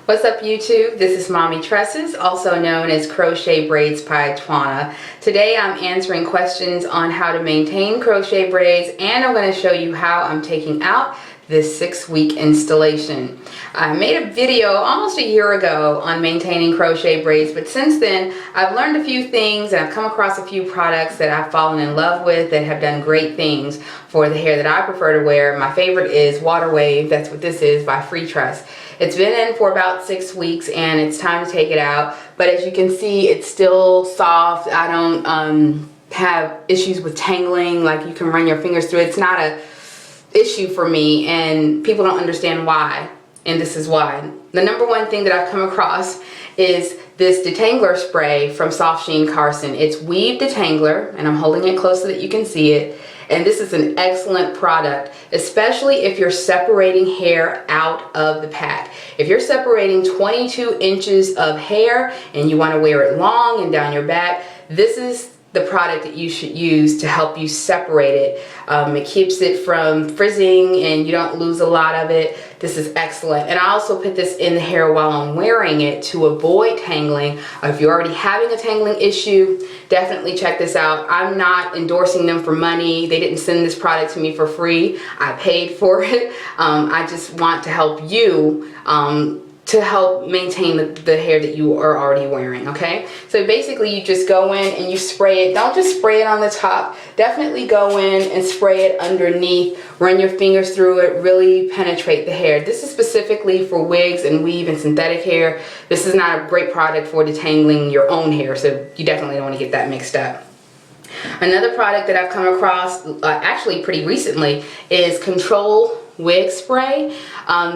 What's up YouTube? This is Mommy Tresses, also known as Crochet Braids by Twana. Today I'm answering questions on how to maintain crochet braids, and I'm going to show you how I'm taking out this 6-week installation. I made a video almost a year ago on maintaining crochet braids, but since then I've learned a few things and I've come across a few products that I've fallen in love with that have done great things for the hair that I prefer to wear. My favorite is Water Wave, that's what this is, by Frizz. It's been in for about 6 weeks and it's time to take it out, but as you can see it's still soft. I don't have issues with tangling, like you can run your fingers through it. It's not a issue for me, and people don't understand why, and this is why. The number one thing that I've come across is this Detangler Spray from Softsheen Carson. It's Weave Detangler, and I'm holding it close so that you can see it. And this is an excellent product, especially if you're separating hair out of the pack. If you're separating 22 inches of hair and you want to wear it long and down your back, this is the product that you should use to help you separate it. It keeps it from frizzing and you don't lose a lot of it. This is excellent. And I also put this in the hair while I'm wearing it to avoid tangling. If you're already having a tangling issue, definitely check this out. I'm not endorsing them for money. They didn't send this product to me for free. I paid for it. I just want to help you to help maintain the hair that you are already wearing, okay? So basically you just go in and you spray it. Don't just spray it on the top. Definitely go in and spray it underneath. Run your fingers through it. Really penetrate the hair. This is specifically for wigs and weave and synthetic hair. This is not a great product for detangling your own hair, so you definitely don't want to get that mixed up. Another product that I've come across actually pretty recently is Control Wig Spray.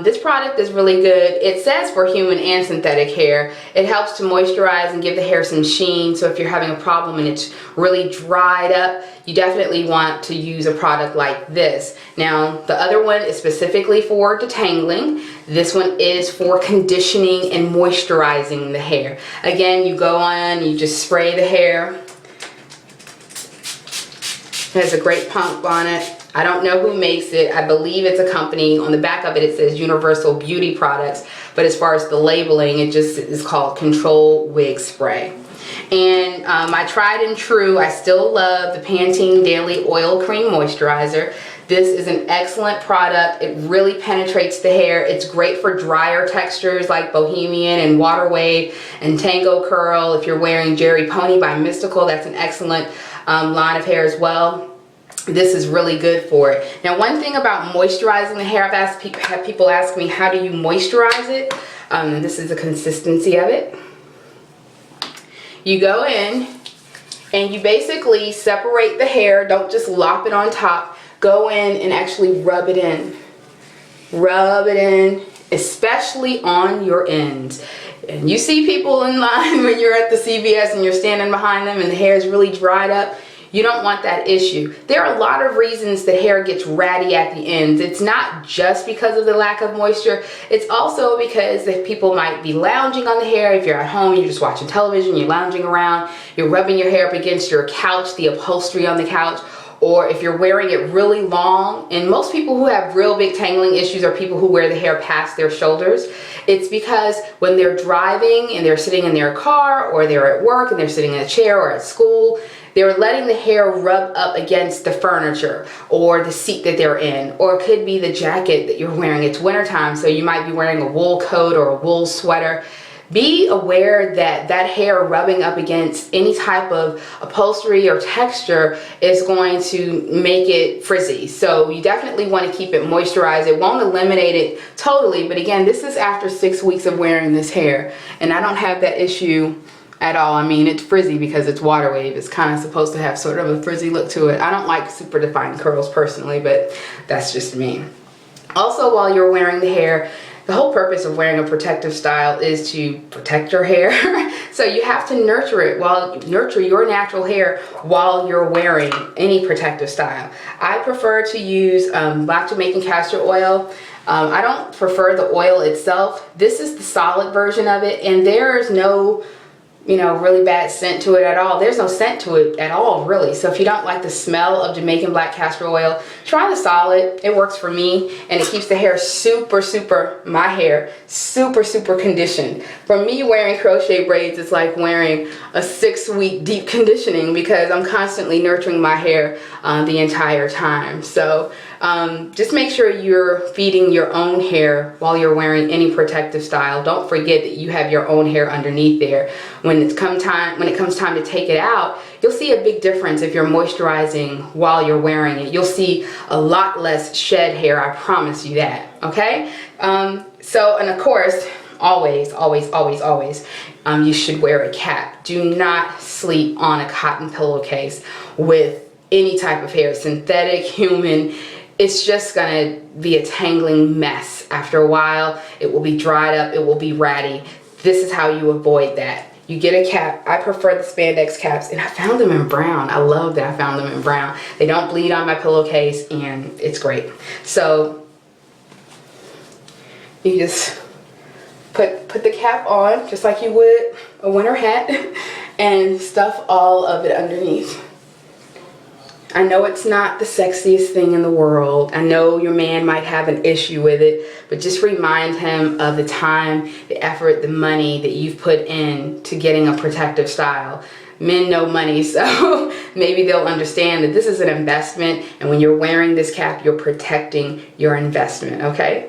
This product is really good. It says for human and synthetic hair. It helps to moisturize and give the hair some sheen. So if you're having a problem and it's really dried up, you definitely want to use a product like this. Now the other one is specifically for detangling. This one is for conditioning and moisturizing the hair. Again, you go on, you just spray the hair. It has a great pump on it. I don't know who makes it. I believe it's a company. On the back of it, it says Universal Beauty Products. But as far as the labeling, it just is called Control Wig Spray. And my tried and true, I still love the Pantene Daily Oil Cream Moisturizer. This is an excellent product. It really penetrates the hair. It's great for drier textures like Bohemian and Water Wave and Tango Curl. If you're wearing Jerry Pony by Mystical, that's an excellent line of hair as well. This is really good for it. Now, one thing about moisturizing the hair, I've had people ask me, how do you moisturize it? This is the consistency of it. You go in and you basically separate the hair. Don't just lop it on top. Go in and actually rub it in. Rub it in, especially on your ends. And you see people in line when you're at the CVS and you're standing behind them and the hair is really dried up. You don't want that issue. There are a lot of reasons the hair gets ratty at the ends. It's not just because of the lack of moisture. It's also because if people might be lounging on the hair. If you're at home, you're just watching television, you're lounging around, you're rubbing your hair up against your couch, the upholstery on the couch, or if you're wearing it really long. And most people who have real big tangling issues are people who wear the hair past their shoulders. It's because when they're driving and they're sitting in their car, or they're at work and they're sitting in a chair, or at school, they're letting the hair rub up against the furniture or the seat that they're in, or it could be the jacket that you're wearing. It's wintertime, so you might be wearing a wool coat or a wool sweater. Be aware that that hair rubbing up against any type of upholstery or texture is going to make it frizzy. So you definitely want to keep it moisturized. It won't eliminate it totally, but again, this is after 6 weeks of wearing this hair, and I don't have that issue at all. I mean, it's frizzy because it's Water Wave. It's kind of supposed to have sort of a frizzy look to it. I don't like super defined curls personally, but that's just me. Also, while you're wearing the hair, the whole purpose of wearing a protective style is to protect your hair. So you have to nurture it, nurture your natural hair while you're wearing any protective style. I prefer to use black Jamaican castor oil. I don't prefer the oil itself. This is the solid version of it, and there is no you know, really bad scent to it at all. There's no scent to it at all, really. So if you don't like the smell of Jamaican black castor oil, try the solid. It works for me, and it keeps the hair my hair super conditioned. For me, wearing crochet braids is like wearing a 6-week deep conditioning, because I'm constantly nurturing my hair the entire time. So just make sure you're feeding your own hair while you're wearing any protective style. Don't forget that you have your own hair underneath there. When it comes time to take it out, you'll see a big difference if you're moisturizing while you're wearing it. You'll see a lot less shed hair, I promise you that, okay? So, and of course, always, you should wear a cap. Do not sleep on a cotton pillowcase with any type of hair, synthetic, human. It's just gonna be a tangling mess. After a while, it will be dried up, it will be ratty. This is how you avoid that. You get a cap. I prefer the spandex caps, and I found them in brown. I love that I found them in brown. They don't bleed on my pillowcase, and it's great. So you just put the cap on just like you would a winter hat and stuff all of it underneath. I know it's not the sexiest thing in the world. I know your man might have an issue with it, but just remind him of the time, the effort, the money that you've put in to getting a protective style. Men know money, so maybe they'll understand that this is an investment, and when you're wearing this cap, you're protecting your investment, okay?